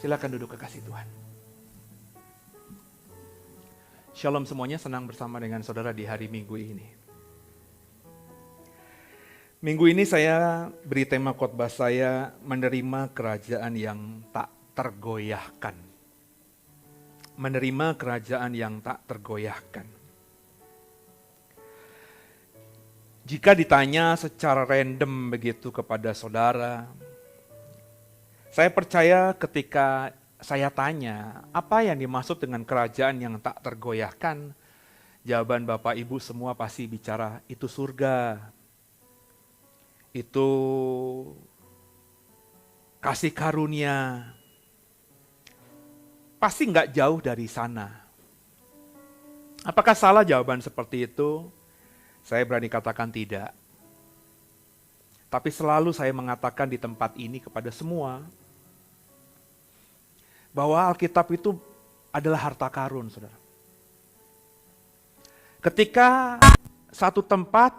Silakan duduk kekasih Tuhan. Shalom semuanya, senang bersama dengan saudara di hari Minggu ini. Minggu ini saya beri tema khotbah saya, menerima kerajaan yang tak tergoyahkan. Menerima kerajaan yang tak tergoyahkan. Jika ditanya secara random begitu kepada saudara, saya percaya ketika saya tanya, apa yang dimaksud dengan kerajaan yang tak tergoyahkan? Jawaban Bapak Ibu semua pasti bicara, itu surga. Itu kasih karunia. Pasti nggak jauh dari sana. Apakah salah jawaban seperti itu? Saya berani katakan tidak. Tapi selalu saya mengatakan di tempat ini kepada semua, bahwa Alkitab itu adalah harta karun, saudara. Ketika satu tempat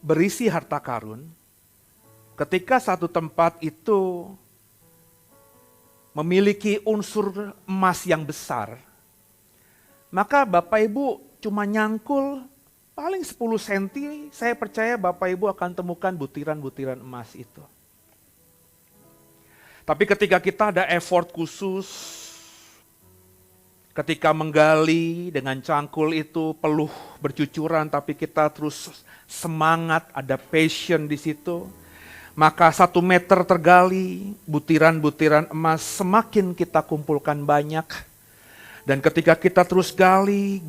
berisi harta karun, ketika satu tempat itu memiliki unsur emas yang besar, maka Bapak Ibu cuma nyangkul paling 10 cm, saya percaya Bapak Ibu akan temukan butiran-butiran emas itu. Tapi ketika kita ada effort khusus, ketika menggali dengan cangkul itu peluh bercucuran, tapi kita terus semangat, ada passion di situ, maka 1 meter tergali, butiran-butiran emas semakin kita kumpulkan banyak. Dan ketika kita terus gali,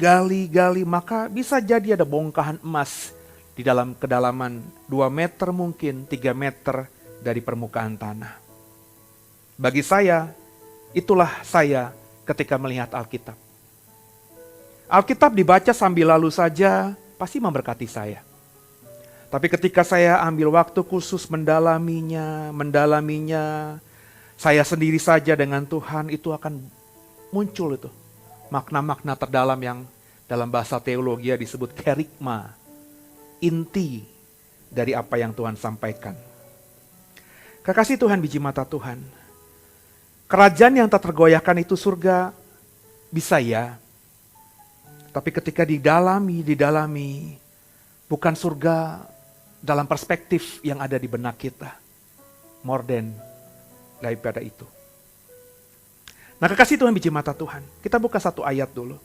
maka bisa jadi ada bongkahan emas di dalam kedalaman 2 meter mungkin, 3 meter dari permukaan tanah. Bagi saya, itulah saya ketika melihat Alkitab. Alkitab dibaca sambil lalu saja, pasti memberkati saya. Tapi ketika saya ambil waktu khusus mendalaminya, saya sendiri saja dengan Tuhan, itu akan muncul itu. Makna-makna terdalam yang dalam bahasa teologi disebut kerigma, inti dari apa yang Tuhan sampaikan. Kekasih Tuhan, biji mata Tuhan, kerajaan yang tak tergoyahkan itu surga, bisa ya. Tapi ketika didalami, bukan surga dalam perspektif yang ada di benak kita. More than daripada itu. Nah, kekasih Tuhan, biji mata Tuhan, kita buka satu ayat dulu.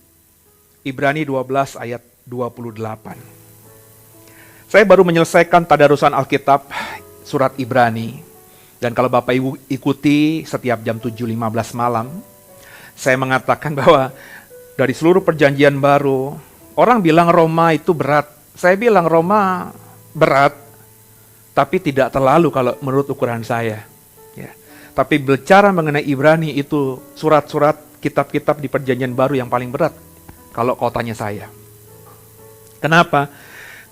Ibrani 12 ayat 28. Saya baru menyelesaikan tadarusan Alkitab surat Ibrani. Dan kalau Bapak Ibu ikuti setiap jam 7.15 malam, saya mengatakan bahwa dari seluruh perjanjian baru, orang bilang Roma itu berat. Saya bilang Roma berat, tapi tidak terlalu kalau menurut ukuran saya. Ya. Tapi bicara mengenai Ibrani itu surat-surat, kitab-kitab di perjanjian baru yang paling berat, kalau kau tanya saya. Kenapa?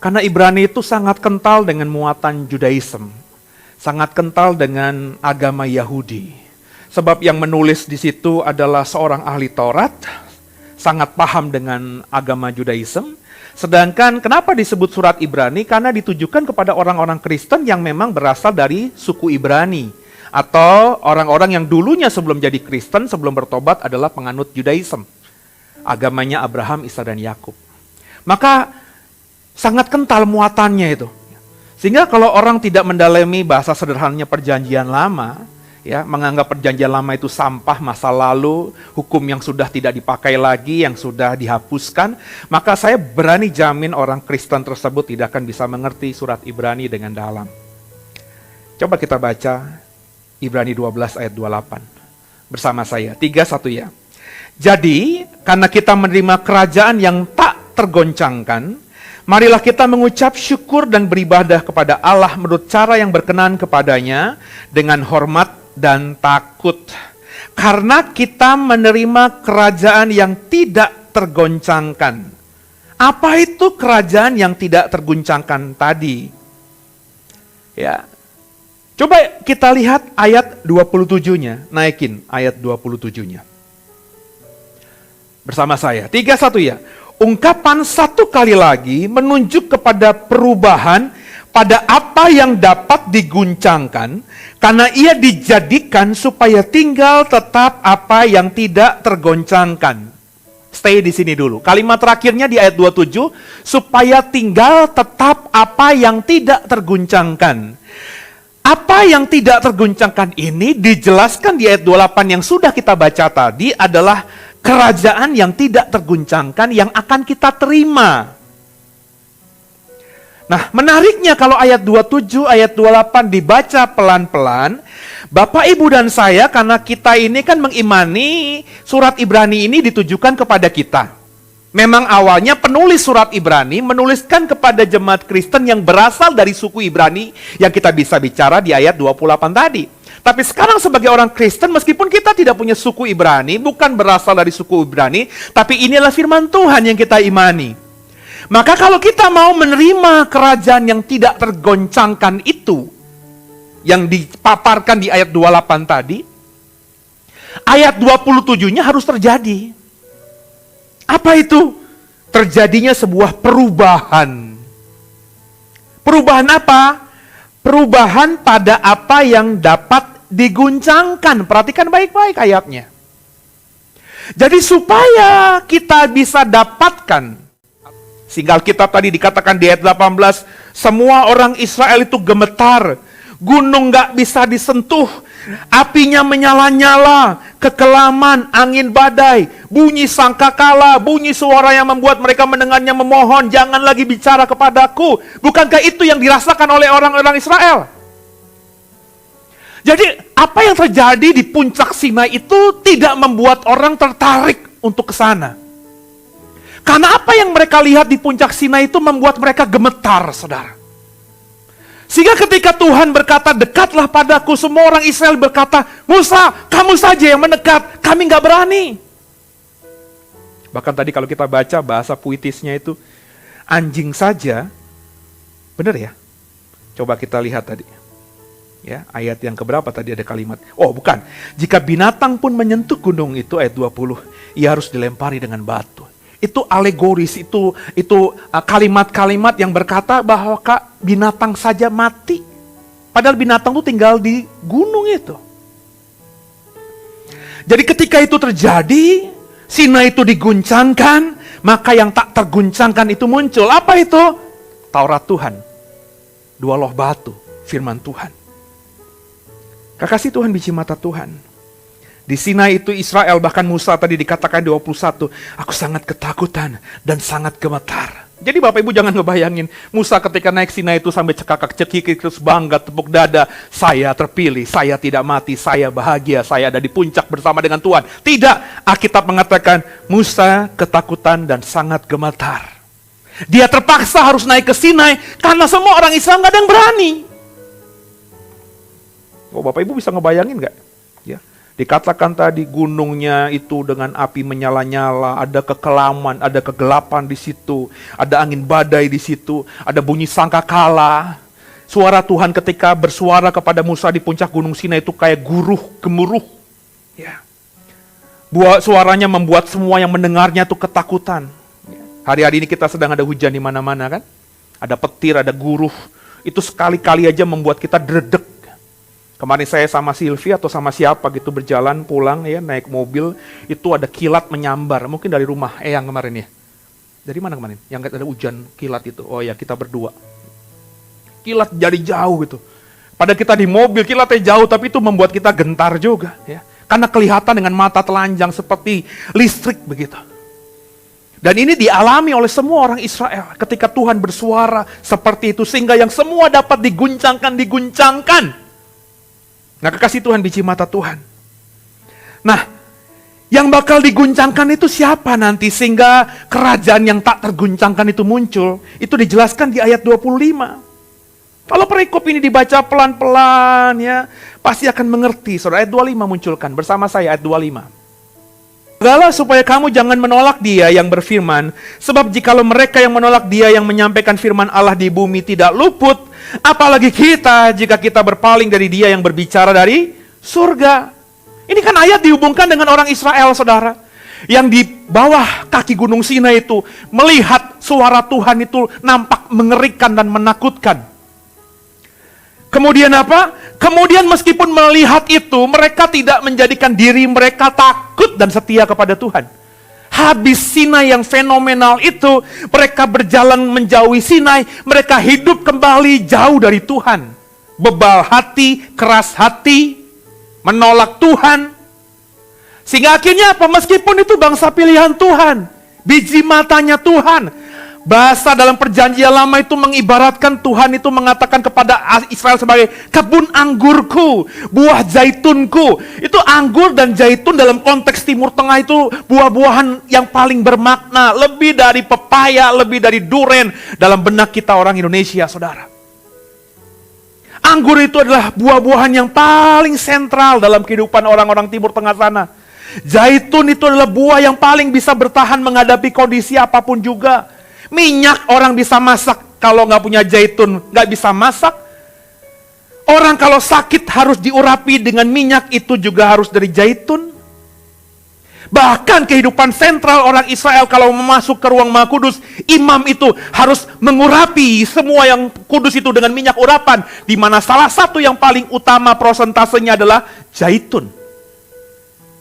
Karena Ibrani itu sangat kental dengan muatan Judaism. Sangat kental dengan agama Yahudi. Sebab yang menulis di situ adalah seorang ahli Taurat, sangat paham dengan agama Judaism. Sedangkan kenapa disebut surat Ibrani? Karena ditujukan kepada orang-orang Kristen yang memang berasal dari suku Ibrani. Atau orang-orang yang dulunya sebelum jadi Kristen, sebelum bertobat adalah penganut Judaism. Agamanya Abraham, Ishak dan Yakub. Maka sangat kental muatannya itu. Sehingga kalau orang tidak mendalami bahasa sederhananya perjanjian lama, ya, menganggap perjanjian lama itu sampah masa lalu, hukum yang sudah tidak dipakai lagi, yang sudah dihapuskan, maka saya berani jamin orang Kristen tersebut tidak akan bisa mengerti surat Ibrani dengan dalam. Coba kita baca Ibrani 12 ayat 28 bersama saya. 3-1 ya. Jadi, karena kita menerima kerajaan yang tak tergoncangkan, marilah kita mengucap syukur dan beribadah kepada Allah menurut cara yang berkenan kepadanya dengan hormat dan takut. Karena kita menerima kerajaan yang tidak tergoncangkan. Apa itu kerajaan yang tidak tergoncangkan tadi? Ya. Coba kita lihat ayat 27-nya. Naikin ayat 27-nya. Bersama saya. 3-1 ya. Ungkapan satu kali lagi menunjuk kepada perubahan pada apa yang dapat diguncangkan Karena ia dijadikan supaya tinggal tetap apa yang tidak tergoncangkan. Stay di sini dulu. Kalimat terakhirnya di ayat 27, supaya tinggal tetap apa yang tidak terguncangkan. Apa yang tidak terguncangkan ini dijelaskan di ayat 28 yang sudah kita baca tadi adalah kerajaan yang tidak terguncangkan yang akan kita terima. Nah, menariknya kalau ayat 27, ayat 28 dibaca pelan-pelan, Bapak, Ibu, dan saya, karena kita ini kan mengimani surat Ibrani ini ditujukan kepada kita. Memang awalnya penulis surat Ibrani menuliskan kepada jemaat Kristen yang berasal dari suku Ibrani yang kita bisa bicara di ayat 28 tadi. Tapi sekarang sebagai orang Kristen, meskipun kita tidak punya suku Ibrani, bukan berasal dari suku Ibrani, tapi inilah firman Tuhan yang kita imani. Maka kalau kita mau menerima kerajaan yang tidak tergoncangkan itu, yang dipaparkan di ayat 28 tadi, ayat 27-nya harus terjadi. Apa itu? Terjadinya sebuah perubahan. Perubahan apa? Perubahan pada apa yang dapat diguncangkan. Perhatikan baik-baik ayatnya. Jadi supaya kita bisa dapatkan, sehingga Alkitab tadi dikatakan di ayat 18, semua orang Israel itu gemetar, gunung gak bisa disentuh, apinya menyala-nyala, kekelaman, angin badai, bunyi sangkakala, bunyi suara yang membuat mereka mendengarnya memohon, jangan lagi bicara kepadaku. Bukankah itu yang dirasakan oleh orang-orang Israel? Jadi apa yang terjadi di puncak Sinai itu tidak membuat orang tertarik untuk ke sana. Karena apa yang mereka lihat di puncak Sinai itu membuat mereka gemetar, saudara. Sehingga ketika Tuhan berkata, dekatlah padaku, semua orang Israel berkata, Musa, kamu saja yang mendekat, kami gak berani. Bahkan tadi kalau kita baca bahasa puitisnya itu, anjing saja, benar ya? Coba kita lihat tadi. Ya, ayat yang keberapa tadi ada kalimat. Oh bukan, jika binatang pun menyentuh gunung itu, ayat 20, ia harus dilempari dengan batu. Itu alegoris, itu kalimat-kalimat yang berkata bahwa binatang saja mati. Padahal binatang itu tinggal di gunung itu. Jadi ketika itu terjadi, Sinai itu diguncangkan, maka yang tak terguncangkan itu muncul. Apa itu? Taurat Tuhan. Dua loh batu, firman Tuhan. Kekasih Tuhan, biji mata Tuhan. Di Sinai itu Israel, bahkan Musa tadi dikatakan 21, aku sangat ketakutan dan sangat gemetar. Jadi Bapak Ibu jangan ngebayangin, Musa ketika naik Sinai itu sampai cekakak-cekik, terus bangga, tepuk dada, saya terpilih, saya tidak mati, saya bahagia, saya ada di puncak bersama dengan Tuhan. Tidak, Alkitab mengatakan Musa ketakutan dan sangat gemetar. Dia terpaksa harus naik ke Sinai karena semua orang Israel nggak ada yang berani. Oh, Bapak Ibu bisa ngebayangin nggak? Ya. Dikatakan tadi gunungnya itu dengan api menyala-nyala, ada kekelaman, ada kegelapan di situ, ada angin badai di situ, ada bunyi sangkakala. Suara Tuhan ketika bersuara kepada Musa di puncak gunung Sinai itu kayak gemuruh. Ya. Suaranya membuat semua yang mendengarnya itu ketakutan. Hari-hari ini kita sedang ada hujan di mana-mana kan? Ada petir, ada guruh. Itu sekali-kali aja membuat kita dredeg. Kemarin saya sama Silvi atau sama siapa gitu berjalan pulang ya, naik mobil, itu ada kilat menyambar, mungkin dari rumah yang kemarin ya. Dari mana kemarin? Yang ada hujan kilat itu. Oh ya, kita berdua. Kilat dari jauh gitu. Pada kita di mobil kilatnya jauh, tapi itu membuat kita gentar juga ya. Karena kelihatan dengan mata telanjang seperti listrik begitu. Dan ini dialami oleh semua orang Israel ketika Tuhan bersuara seperti itu, sehingga yang semua dapat diguncangkan. Nah, kekasih Tuhan, biji mata Tuhan. Nah, yang bakal diguncangkan itu siapa nanti sehingga kerajaan yang tak terguncangkan itu muncul? Itu dijelaskan di ayat 25. Kalau perikop ini dibaca pelan-pelan ya, pasti akan mengerti. Saudara, ayat 25 munculkan bersama saya ayat 25. Jagalah supaya kamu jangan menolak Dia yang berfirman, sebab jikalau mereka yang menolak Dia yang menyampaikan firman Allah di bumi tidak luput, apalagi kita jika kita berpaling dari Dia yang berbicara dari surga. Ini kan ayat dihubungkan dengan orang Israel, saudara, yang di bawah kaki gunung Sinai itu melihat suara Tuhan itu nampak mengerikan dan menakutkan. Kemudian apa? Kemudian meskipun melihat itu, mereka tidak menjadikan diri mereka takut dan setia kepada Tuhan. Habis Sinai yang fenomenal itu, mereka berjalan menjauhi Sinai, mereka hidup kembali jauh dari Tuhan. Bebal hati, keras hati, menolak Tuhan. Sehingga akhirnya apa? Meskipun itu bangsa pilihan Tuhan, biji matanya Tuhan. Bahasa dalam perjanjian lama itu mengibaratkan Tuhan itu mengatakan kepada Israel sebagai kebun anggurku, buah zaitunku. Itu anggur dan zaitun dalam konteks Timur Tengah itu buah-buahan yang paling bermakna. Lebih dari pepaya, lebih dari duren dalam benak kita orang Indonesia, saudara. Anggur itu adalah buah-buahan yang paling sentral dalam kehidupan orang-orang Timur Tengah sana. Zaitun itu adalah buah yang paling bisa bertahan menghadapi kondisi apapun juga. Minyak orang bisa masak, kalau nggak punya zaitun nggak bisa masak. Orang kalau sakit harus diurapi dengan minyak, itu juga harus dari zaitun. Bahkan kehidupan sentral orang Israel kalau masuk ke ruang Maha Kudus, imam itu harus mengurapi semua yang kudus itu dengan minyak urapan, di mana salah satu yang paling utama prosentasenya adalah zaitun.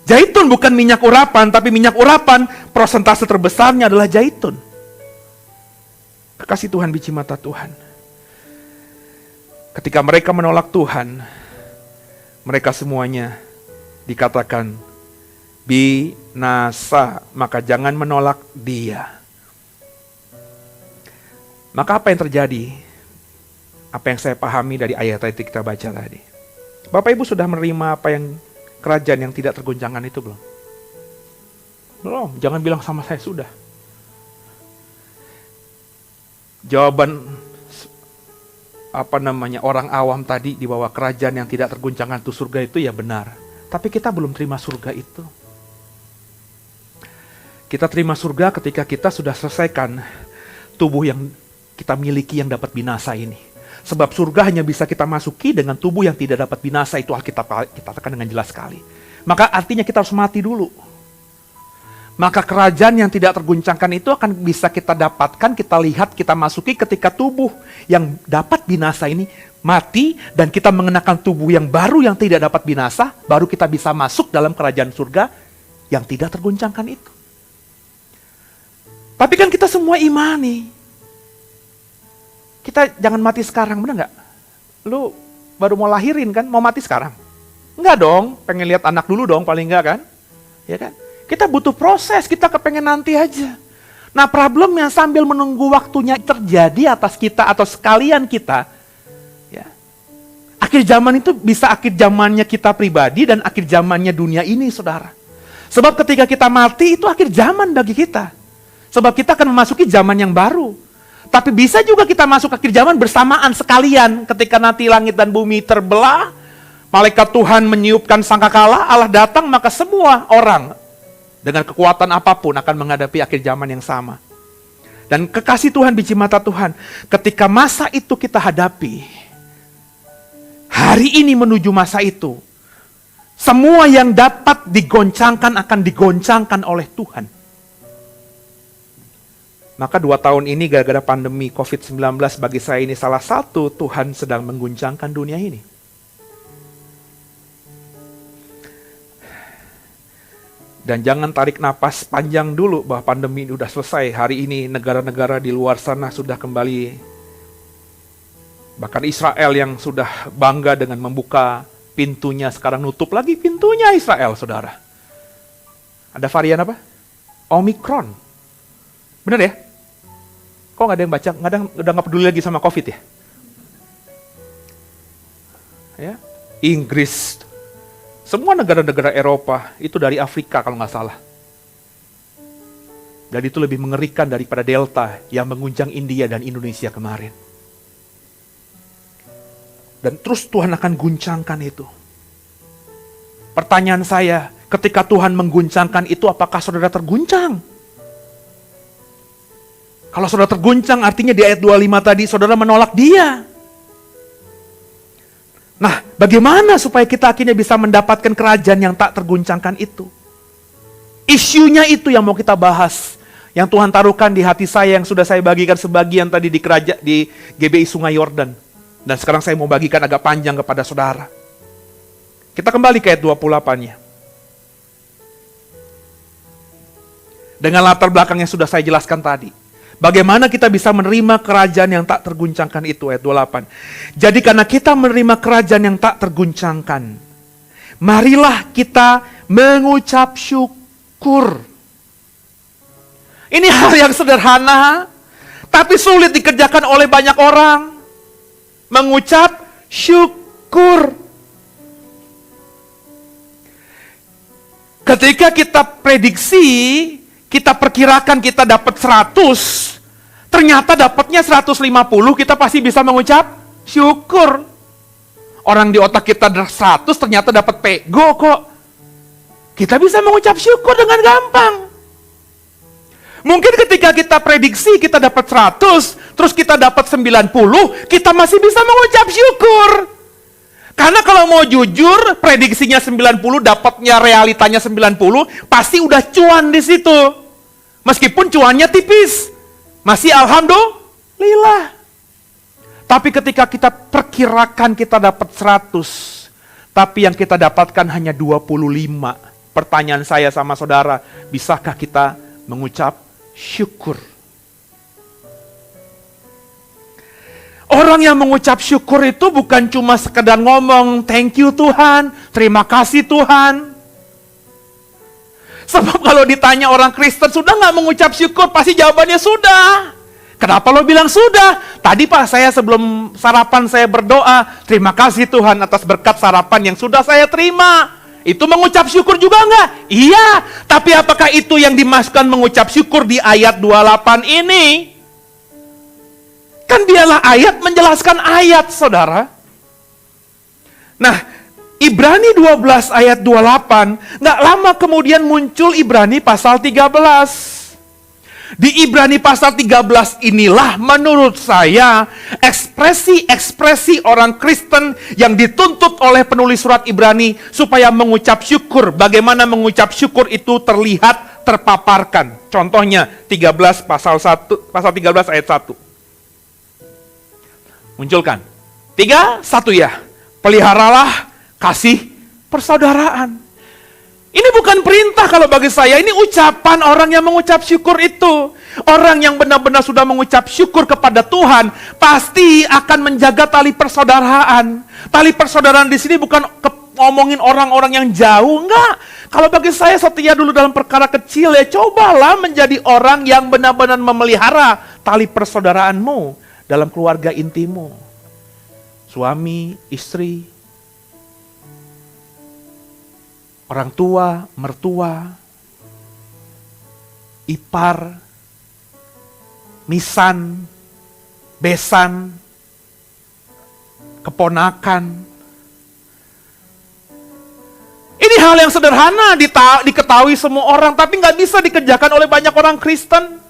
Zaitun bukan minyak urapan, tapi minyak urapan prosentase terbesarnya adalah zaitun. Kasih Tuhan, biji mata Tuhan. Ketika mereka menolak Tuhan, mereka semuanya dikatakan binasa, maka jangan menolak Dia. Maka apa yang terjadi? Apa yang saya pahami dari ayat tadi kita baca tadi? Bapak Ibu sudah menerima apa yang kerajaan yang tidak tergoncangkan itu belum? Belum, jangan bilang sama saya sudah. Jawaban orang awam tadi di bawah kerajaan yang tidak tergoncangkan itu surga itu ya benar. Tapi kita belum terima surga itu. Kita terima surga ketika kita sudah selesaikan tubuh yang kita miliki yang dapat binasa ini. Sebab surga hanya bisa kita masuki dengan tubuh yang tidak dapat binasa, itu Alkitab kita katakan dengan jelas sekali. Maka artinya kita harus mati dulu. Maka kerajaan yang tidak terguncangkan itu akan bisa kita dapatkan, kita lihat, kita masuki ketika tubuh yang dapat binasa ini mati dan kita mengenakan tubuh yang baru yang tidak dapat binasa, baru kita bisa masuk dalam kerajaan surga yang tidak terguncangkan itu. Tapi kan kita semua imani. Kita jangan mati sekarang, benar nggak? Lu baru mau lahirin kan, mau mati sekarang? Enggak dong, pengen lihat anak dulu dong paling enggak kan? Ya kan? Kita butuh proses, kita kepengen nanti aja. Nah problemnya sambil menunggu waktunya terjadi atas kita atau sekalian kita, ya, akhir zaman itu bisa akhir zamannya kita pribadi dan akhir zamannya dunia ini, saudara. Sebab ketika kita mati itu akhir zaman bagi kita. Sebab kita akan memasuki zaman yang baru. Tapi bisa juga kita masuk akhir zaman bersamaan sekalian ketika nanti langit dan bumi terbelah, malaikat Tuhan meniupkan sangkakala, Allah datang, maka semua orang dengan kekuatan apapun akan menghadapi akhir zaman yang sama. Dan kekasih Tuhan, biji mata Tuhan, ketika masa itu kita hadapi, hari ini menuju masa itu, semua yang dapat digoncangkan akan digoncangkan oleh Tuhan. Maka 2 tahun ini gara-gara pandemi COVID-19 bagi saya ini salah satu Tuhan sedang mengguncangkan dunia ini. Dan jangan tarik napas panjang dulu bahwa pandemi ini sudah selesai. Hari ini negara-negara di luar sana sudah kembali. Bahkan Israel yang sudah bangga dengan membuka pintunya, sekarang nutup lagi pintunya Israel, saudara. Ada varian apa? Omikron. Benar ya? Kok nggak ada yang baca? Udah nggak peduli lagi sama COVID ya? Ya, Inggris, semua negara-negara Eropa itu dari Afrika kalau nggak salah. Dan itu lebih mengerikan daripada Delta yang menguncang India dan Indonesia kemarin. Dan terus Tuhan akan guncangkan itu. Pertanyaan saya, ketika Tuhan mengguncangkan itu, apakah saudara terguncang? Kalau saudara terguncang, artinya di ayat 25 tadi, saudara menolak Dia. Nah, bagaimana supaya kita akhirnya bisa mendapatkan kerajaan yang tak terguncangkan itu? Isunya itu yang mau kita bahas. Yang Tuhan taruhkan di hati saya, yang sudah saya bagikan sebagian tadi di GBI Sungai Yordan. Dan sekarang saya mau bagikan agak panjang kepada saudara. Kita kembali ke ayat 28-nya. Dengan latar belakang yang sudah saya jelaskan tadi. Bagaimana kita bisa menerima kerajaan yang tak terguncangkan itu, ayat 28. Jadi karena kita menerima kerajaan yang tak terguncangkan, marilah kita mengucap syukur. Ini hal yang sederhana, tapi sulit dikerjakan oleh banyak orang. Mengucap syukur. Ketika kita prediksi, kita perkirakan kita dapat 100, ternyata dapatnya 150, kita pasti bisa mengucap syukur. Orang di otak kita 100, ternyata dapat pego kok. Kita bisa mengucap syukur dengan gampang. Mungkin ketika kita prediksi kita dapat 100, terus kita dapat 90, kita masih bisa mengucap syukur. Karena kalau mau jujur, prediksinya 90, dapatnya realitanya 90, pasti udah cuan di situ. Meskipun cuannya tipis, masih alhamdulillah. Tapi ketika kita perkirakan kita dapat 100, tapi yang kita dapatkan hanya 25. Pertanyaan saya sama saudara, bisakah kita mengucap syukur? Orang yang mengucap syukur itu bukan cuma sekedar ngomong, thank you Tuhan, terima kasih Tuhan. Sebab kalau ditanya orang Kristen, sudah nggak mengucap syukur? Pasti jawabannya sudah. Kenapa lo bilang sudah? Tadi Pak, saya sebelum sarapan saya berdoa, terima kasih Tuhan atas berkat sarapan yang sudah saya terima. Itu mengucap syukur juga nggak? Iya, tapi apakah itu yang dimaksudkan mengucap syukur di ayat 28 ini? Kan dialah ayat menjelaskan ayat, saudara. Nah, Ibrani 12 ayat 28, nggak lama kemudian muncul Ibrani pasal 13. Di Ibrani pasal 13 inilah menurut saya ekspresi-ekspresi orang Kristen yang dituntut oleh penulis surat Ibrani supaya mengucap syukur. Bagaimana mengucap syukur itu terlihat, terpaparkan. Contohnya 13 pasal 13 ayat 1. Munculkan. 3, 1 ya. Peliharalah kasih persaudaraan. Ini bukan perintah kalau bagi saya, ini ucapan orang yang mengucap syukur itu. Orang yang benar-benar sudah mengucap syukur kepada Tuhan, pasti akan menjaga tali persaudaraan. Tali persaudaraan di sini bukan ngomongin orang-orang yang jauh, enggak. Kalau bagi saya setia dulu dalam perkara kecil, ya cobalah menjadi orang yang benar-benar memelihara tali persaudaraanmu dalam keluarga intimu. Suami, istri, orang tua, mertua, ipar, misan, besan, keponakan. Ini hal yang sederhana diketahui semua orang, tapi nggak bisa dikerjakan oleh banyak orang Kristen.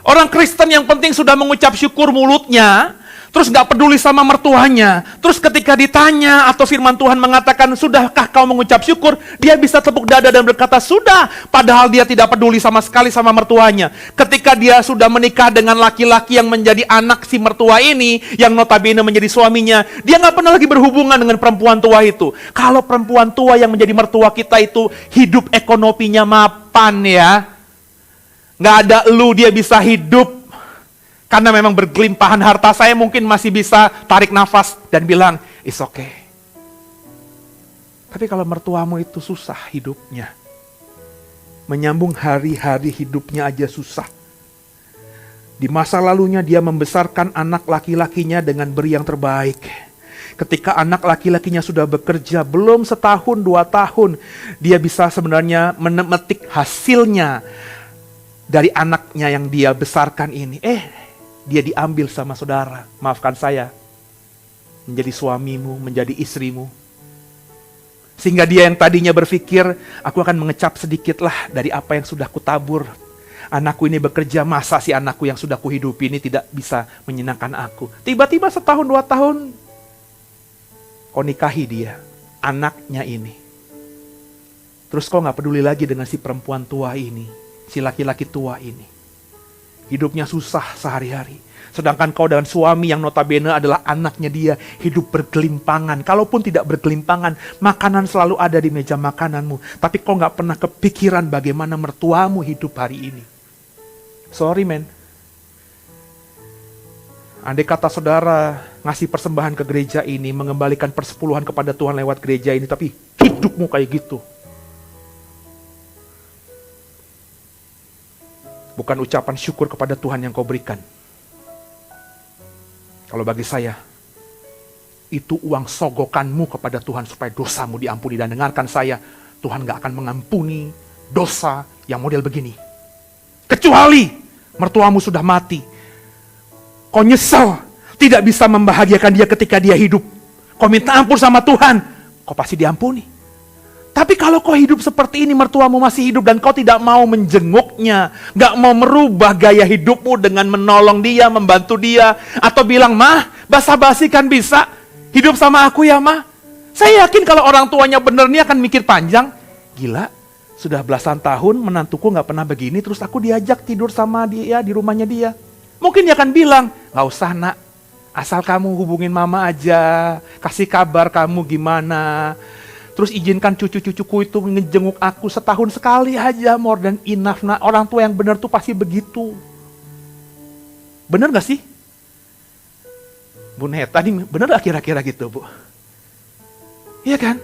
Orang Kristen yang penting sudah mengucap syukur mulutnya, terus gak peduli sama mertuanya. Terus ketika ditanya atau firman Tuhan mengatakan, sudahkah kau mengucap syukur? Dia bisa tepuk dada dan berkata, sudah. Padahal dia tidak peduli sama sekali sama mertuanya. Ketika dia sudah menikah dengan laki-laki yang menjadi anak si mertua ini, yang notabene menjadi suaminya, dia gak pernah lagi berhubungan dengan perempuan tua itu. Kalau perempuan tua yang menjadi mertua kita itu, hidup ekonominya mapan ya. Gak ada elu, dia bisa hidup. Karena memang bergelimpahan harta, saya mungkin masih bisa tarik nafas dan bilang, it's okay. Tapi kalau mertuamu itu susah hidupnya, menyambung hari-hari hidupnya aja susah. Di masa lalunya dia membesarkan anak laki-lakinya dengan beri yang terbaik. Ketika anak laki-lakinya sudah bekerja, belum setahun, 2 tahun, dia bisa sebenarnya memetik hasilnya dari anaknya yang dia besarkan ini. Dia diambil sama saudara, maafkan saya, menjadi suamimu, menjadi istrimu. Sehingga dia yang tadinya berpikir, aku akan mengecap sedikitlah dari apa yang sudah kutabur. Anakku ini bekerja, masa si anakku yang sudah kuhidupi ini tidak bisa menyenangkan aku. Tiba-tiba setahun 2 tahun, kau nikahi dia, anaknya ini. Terus kau gak peduli lagi dengan si perempuan tua ini, si laki-laki tua ini. hidupnya susah sehari-hari. Sedangkan kau dengan suami yang notabene adalah anaknya dia, hidup bergelimpangan. Kalaupun tidak bergelimpangan, makanan selalu ada di meja makananmu. Tapi kau gak pernah kepikiran bagaimana mertuamu hidup hari ini. Sorry men. Andai kata saudara ngasih persembahan ke gereja ini, mengembalikan persepuluhan kepada Tuhan lewat gereja ini, tapi hidupmu kayak gitu. Bukan ucapan syukur kepada Tuhan yang kau berikan. Kalau bagi saya, itu uang sogokanmu kepada Tuhan supaya dosamu diampuni. Dan dengarkan saya, Tuhan gak akan mengampuni dosa yang model begini. Kecuali mertuamu sudah mati. Kau nyesel, tidak bisa membahagiakan dia ketika dia hidup. Kau minta ampun sama Tuhan, kau pasti diampuni. Tapi kalau kau hidup seperti ini, mertuamu masih hidup dan kau tidak mau menjenguknya, gak mau merubah gaya hidupmu dengan menolong dia, membantu dia, atau bilang, "Mah, basa-basi kan bisa, hidup sama aku ya mah." Saya yakin kalau orang tuanya bener nih akan mikir panjang, gila, sudah belasan tahun menantuku gak pernah begini, terus aku diajak tidur sama dia di rumahnya dia. Mungkin dia akan bilang, "Gak usah nak, asal kamu hubungin mama aja, kasih kabar kamu gimana. Terus izinkan cucu-cucuku itu ngejenguk aku setahun sekali aja, more than enough." Nah, orang tua yang benar tuh pasti begitu. Bener gak sih? Bu Neta nih, bener gak kira-kira gitu Bu? Iya kan?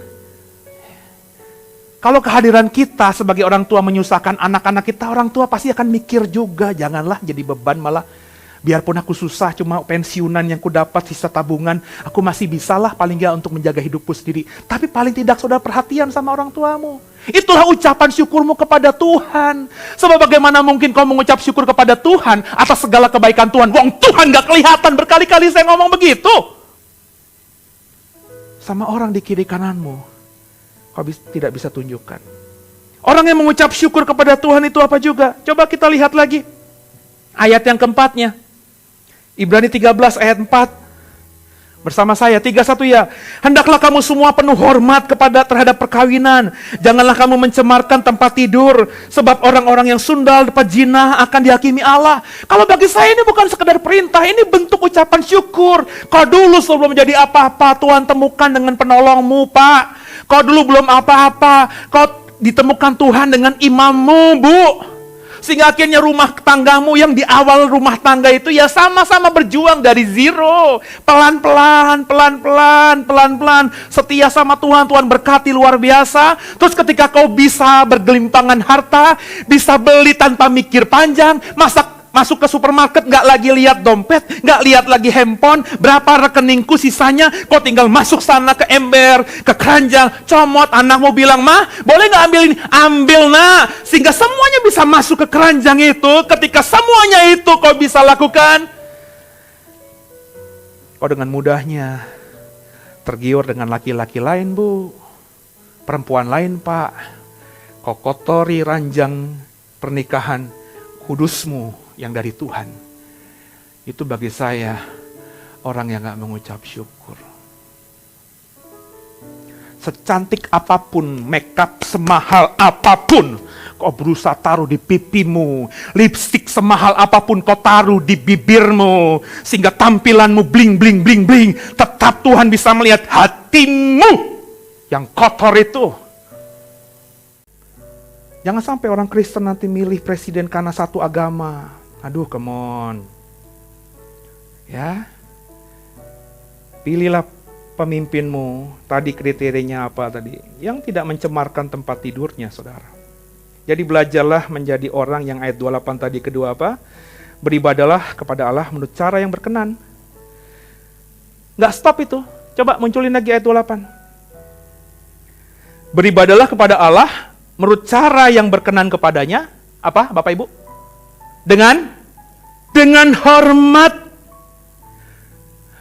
Kalau kehadiran kita sebagai orang tua menyusahkan anak-anak kita, orang tua pasti akan mikir juga, janganlah jadi beban, malah biarpun aku susah, cuma pensiunan yang ku dapat, sisa tabungan, aku masih bisalah paling gak untuk menjaga hidupku sendiri. Tapi paling tidak saudara perhatian sama orang tuamu. Itulah ucapan syukurmu kepada Tuhan. Sebab bagaimana mungkin kau mengucap syukur kepada Tuhan atas segala kebaikan Tuhan? Wong Tuhan gak kelihatan, berkali-kali saya ngomong begitu. Sama orang di kiri kananmu, kau tidak bisa tunjukkan. Orang yang mengucap syukur kepada Tuhan itu apa juga? Coba kita lihat lagi. Ayat yang keempatnya. Ibrani 13 ayat 4. Bersama saya, 31 ya. "Hendaklah kamu semua penuh hormat terhadap perkawinan. Janganlah kamu mencemarkan tempat tidur. Sebab orang-orang yang sundal, pejinah akan dihakimi Allah." Kalau bagi saya ini bukan sekedar perintah, ini bentuk ucapan syukur. Kau dulu sebelum menjadi apa-apa, Tuhan temukan dengan penolongmu, Pak. Kau dulu belum apa-apa, kau ditemukan Tuhan dengan imammu, Bu. Sehingga akhirnya rumah tanggamu yang di awal rumah tangga itu ya sama-sama berjuang dari zero. Pelan-pelan, pelan-pelan, pelan-pelan. Setia sama Tuhan, Tuhan berkati luar biasa. Terus ketika kau bisa bergelimpangan harta, bisa beli tanpa mikir panjang, masuk ke supermarket gak lagi lihat dompet, gak lihat lagi handphone, berapa rekeningku sisanya, kau tinggal masuk sana ke ember, ke keranjang, comot, anakmu bilang, "Mah, boleh gak ambil ini?" Ambil nak, sehingga semuanya bisa masuk ke keranjang itu. Ketika semuanya itu kau bisa lakukan, kau dengan mudahnya tergiur dengan laki-laki lain, Bu, perempuan lain, Pak. Kau kotori ranjang pernikahan kudusmu yang dari Tuhan. Itu bagi saya orang yang gak mengucap syukur. Secantik apapun, makeup semahal apapun kau berusaha taruh di pipimu, lipstik semahal apapun kau taruh di bibirmu, sehingga tampilanmu bling bling bling bling, tetap Tuhan bisa melihat hatimu yang kotor itu. Jangan sampai orang Kristen nanti milih presiden karena satu agama. Aduh, come on. Ya. Pilihlah pemimpinmu. Tadi kriterianya apa tadi? Yang tidak mencemarkan tempat tidurnya, saudara. Jadi belajarlah menjadi orang yang ayat 28 tadi kedua apa? Beribadalah kepada Allah menurut cara yang berkenan. Nggak stop itu. Coba munculin lagi ayat 28. Beribadalah kepada Allah menurut cara yang berkenan kepadanya. Apa Bapak Ibu? Dengan hormat.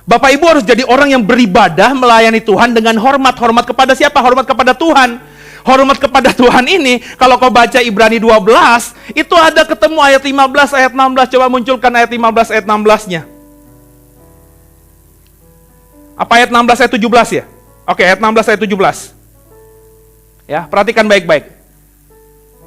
Bapak Ibu harus jadi orang yang beribadah melayani Tuhan dengan hormat. Hormat kepada siapa? Hormat kepada Tuhan. Hormat kepada Tuhan ini, kalau kau baca Ibrani 12, itu ada ketemu ayat 15, ayat 16. Coba munculkan ayat 15, ayat 16-nya. Apa ayat 16, ayat 17 ya? Oke, ayat 16, ayat 17. Ya, perhatikan baik-baik.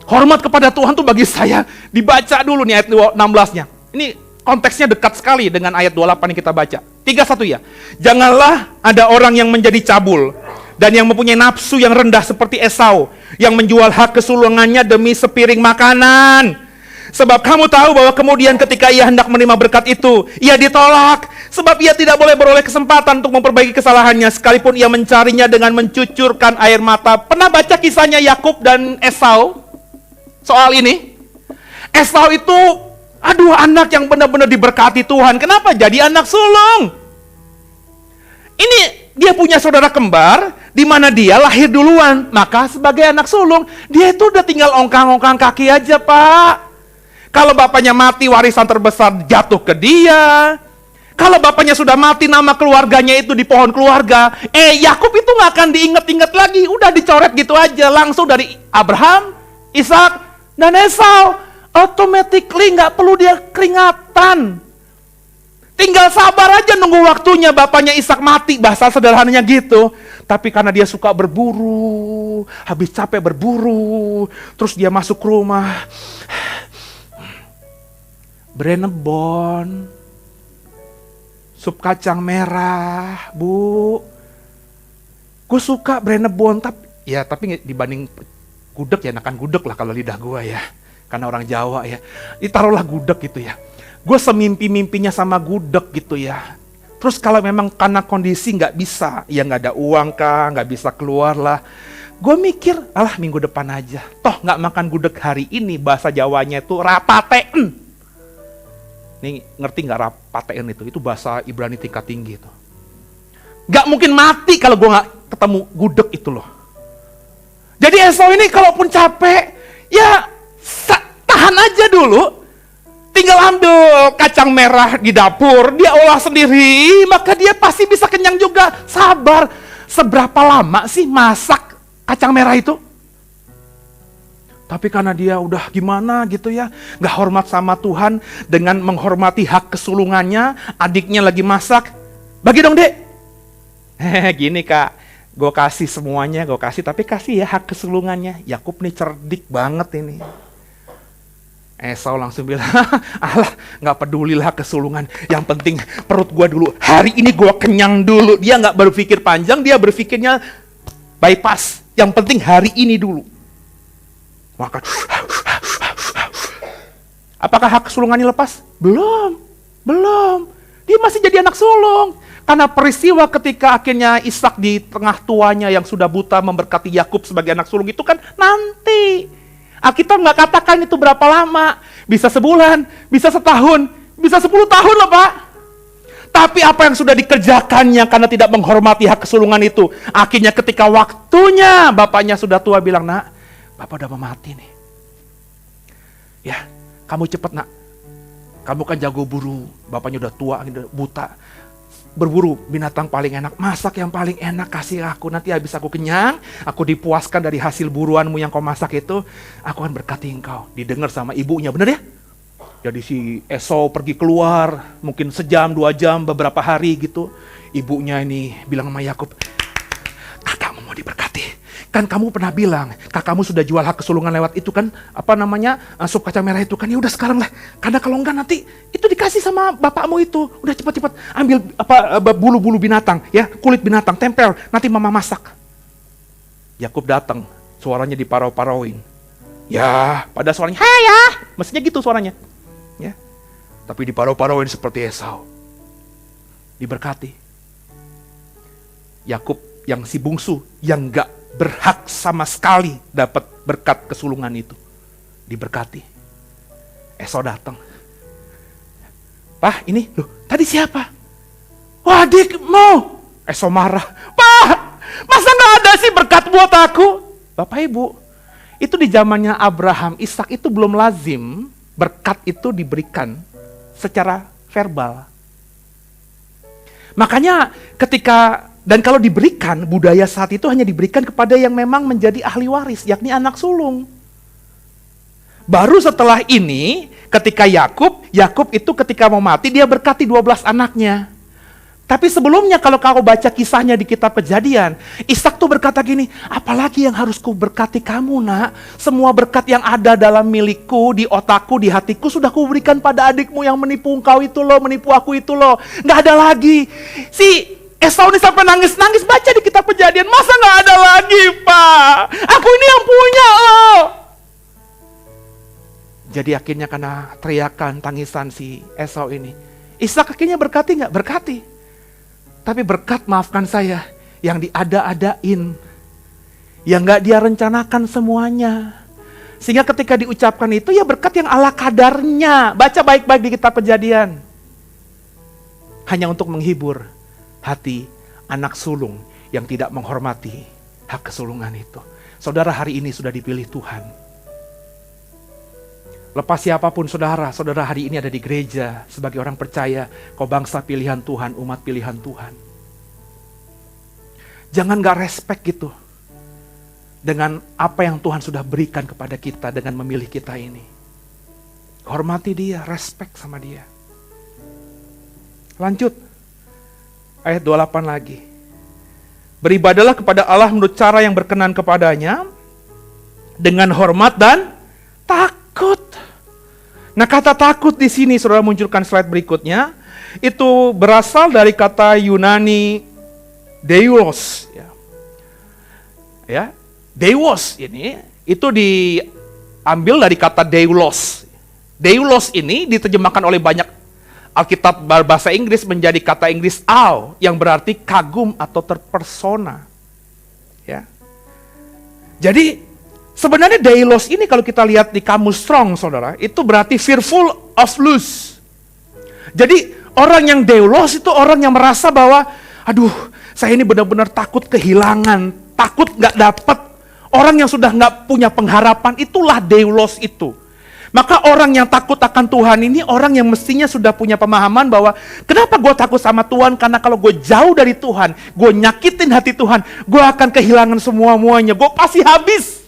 Hormat kepada Tuhan tuh bagi saya dibaca dulu nih ayat 16-nya. Ini konteksnya dekat sekali dengan ayat 28 yang kita baca. 31 ya. Janganlah ada orang yang menjadi cabul dan yang mempunyai nafsu yang rendah seperti Esau, yang menjual hak kesulungannya demi sepiring makanan. Sebab kamu tahu bahwa kemudian ketika ia hendak menerima berkat itu, ia ditolak. Sebab ia tidak boleh beroleh kesempatan untuk memperbaiki kesalahannya, sekalipun ia mencarinya dengan mencucurkan air mata. Pernah baca kisahnya Yakub dan Esau? Soal ini? Esau itu, aduh, anak yang benar-benar diberkati Tuhan. Kenapa jadi anak sulung? Ini dia punya saudara kembar, di mana dia lahir duluan. Maka sebagai anak sulung, dia itu udah tinggal ongkang-ongkang kaki aja, Pak. Kalau bapaknya mati, warisan terbesar jatuh ke dia. Kalau bapaknya sudah mati, nama keluarganya itu di pohon keluarga. Yakub itu nggak akan diinget-inget lagi. Udah dicoret gitu aja. Langsung dari Abraham, Ishak, dan Esau. Automatically nggak perlu dia keringatan. Tinggal sabar aja nunggu waktunya bapaknya Ishak mati. Bahasa sederhananya gitu. Tapi karena dia suka berburu, habis capek berburu, terus dia masuk ke rumah. Brenebon, sup kacang merah, Bu. Gue suka Brenebon, tapi dibanding gudeg ya, enakan gudeg lah kalau lidah gue ya. Karena orang Jawa ya. Ditaruhlah gudeg gitu ya. Gue semimpi-mimpinya sama gudeg gitu ya. Terus kalau memang karena kondisi nggak bisa, ya nggak ada uang kah, nggak bisa keluar lah. Gue mikir, alah minggu depan aja. Toh nggak makan gudeg hari ini, bahasa Jawanya itu rapateen. Nih ngerti nggak rapatein itu? Itu bahasa Ibrani tingkat tinggi itu. Nggak mungkin mati kalau gue nggak ketemu gudeg itu loh. Jadi Esau ini kalaupun capek, ya tahan aja dulu. Tinggal ambil kacang merah di dapur, dia olah sendiri, maka dia pasti bisa kenyang juga. Sabar. Seberapa lama sih masak kacang merah itu? Tapi karena dia udah gimana gitu ya, gak hormat sama Tuhan dengan menghormati hak kesulungannya, adiknya lagi masak, bagi dong dek. Gini kak, gue kasih semuanya, gue kasih, tapi kasih ya hak kesulungannya. Yakub nih cerdik banget ini. Esau langsung bilang, alah gak pedulilah kesulungan, yang penting perut gue dulu, hari ini gue kenyang dulu. Dia gak berpikir panjang, dia berpikirnya bypass, yang penting hari ini dulu. Maka, apakah hak kesulungannya lepas? Belum. Dia masih jadi anak sulung. Karena peristiwa ketika akhirnya Ishak di tengah tuanya yang sudah buta memberkati Yakub sebagai anak sulung itu kan nanti. Alkitab nggak katakan itu berapa lama. Bisa sebulan, bisa setahun, bisa 10 tahun loh Pak. Tapi apa yang sudah dikerjakannya karena tidak menghormati hak kesulungan itu. Akhirnya ketika waktunya bapaknya sudah tua bilang, nak, bapak udah mau mati nih. Ya, kamu cepet nak. Kamu kan jago buru, bapaknya udah tua, udah buta. Berburu binatang paling enak, masak yang paling enak, kasih aku, nanti habis aku kenyang, aku dipuaskan dari hasil buruanmu yang kau masak itu, aku akan berkati engkau. Didengar sama ibunya, bener ya? Jadi si Esau pergi keluar, mungkin sejam, 2 jam, beberapa hari gitu. Ibunya ini bilang sama Yakub, kakakmu mau diberkati. Kan kamu pernah bilang, kakakmu sudah jual hak kesulungan lewat itu kan, sup kacang merah itu kan, ya udah sekarang lah. Karena kalau enggak nanti itu dikasih sama bapakmu itu. Udah cepat-cepat ambil bulu-bulu binatang, ya, kulit binatang, tempel, nanti mama masak. Yakub datang, suaranya diparau-parauin. Ya, pada suaranya, "Hai ya." Mestinya gitu suaranya. Ya. Tapi diparau-parauin seperti Esau. Diberkati. Yakub yang si bungsu, yang enggak berhak sama sekali dapat berkat kesulungan itu. Diberkati. Esau datang. Pak, ini, loh, tadi siapa? Wah, adikmu. Esau marah. Pak, masa gak ada sih berkat buat aku? Bapak Ibu, itu di zamannya Abraham, Ishak itu belum lazim berkat itu diberikan secara verbal. Makanya ketika dan kalau diberikan, budaya saat itu hanya diberikan kepada yang memang menjadi ahli waris, yakni anak sulung. Baru setelah ini, ketika Yakub itu ketika mau mati, dia berkati 12 anaknya. Tapi sebelumnya kalau kau baca kisahnya di kitab Kejadian, Ishak tuh berkata gini, apalagi yang harus ku berkati kamu nak? Semua berkat yang ada dalam milikku, di otakku, di hatiku sudah kuberikan pada adikmu yang menipu engkau itu loh, menipu aku itu loh. Gak ada lagi. Si Esau ini sampai nangis-nangis, baca di kitab Kejadian, masa gak ada lagi Pak? Aku ini yang punya loh. Jadi akhirnya karena teriakan, tangisan si Esau ini, Ishak akhirnya berkati gak? Berkati. Tapi berkat, maafkan saya, yang diada-adain, yang gak dia rencanakan semuanya. Sehingga ketika diucapkan itu, ya berkat yang ala kadarnya. Baca baik-baik di kitab Kejadian. Hanya untuk menghibur hati anak sulung yang tidak menghormati hak kesulungan itu. Saudara hari ini sudah dipilih Tuhan. Lepas siapapun saudara hari ini ada di gereja sebagai orang percaya, kau bangsa pilihan Tuhan, umat pilihan Tuhan. Jangan gak respect gitu dengan apa yang Tuhan sudah berikan kepada kita dengan memilih kita ini. Hormati dia, respect sama dia. Lanjut, ayat 28 lagi. Beribadalah kepada Allah menurut cara yang berkenan kepadanya, dengan hormat dan takut. Nah, kata takut di sini, saudara munculkan slide berikutnya, itu berasal dari kata Yunani deios. Ya, deios ini itu diambil dari kata deilos. Deilos ini diterjemahkan oleh banyak Alkitab bahasa Inggris menjadi kata Inggris awe, yang berarti kagum atau terpersona. Ya. Jadi sebenarnya deilos ini kalau kita lihat di kamus Strong, saudara, itu berarti fearful of loss. Jadi orang yang deilos itu orang yang merasa bahwa, aduh, saya ini benar-benar takut kehilangan, takut gak dapat. Orang yang sudah gak punya pengharapan, itulah deilos itu. Maka orang yang takut akan Tuhan ini orang yang mestinya sudah punya pemahaman bahwa kenapa gue takut sama Tuhan? Karena kalau gue jauh dari Tuhan, gue nyakitin hati Tuhan, gue akan kehilangan semua-muanya, gue pasti habis.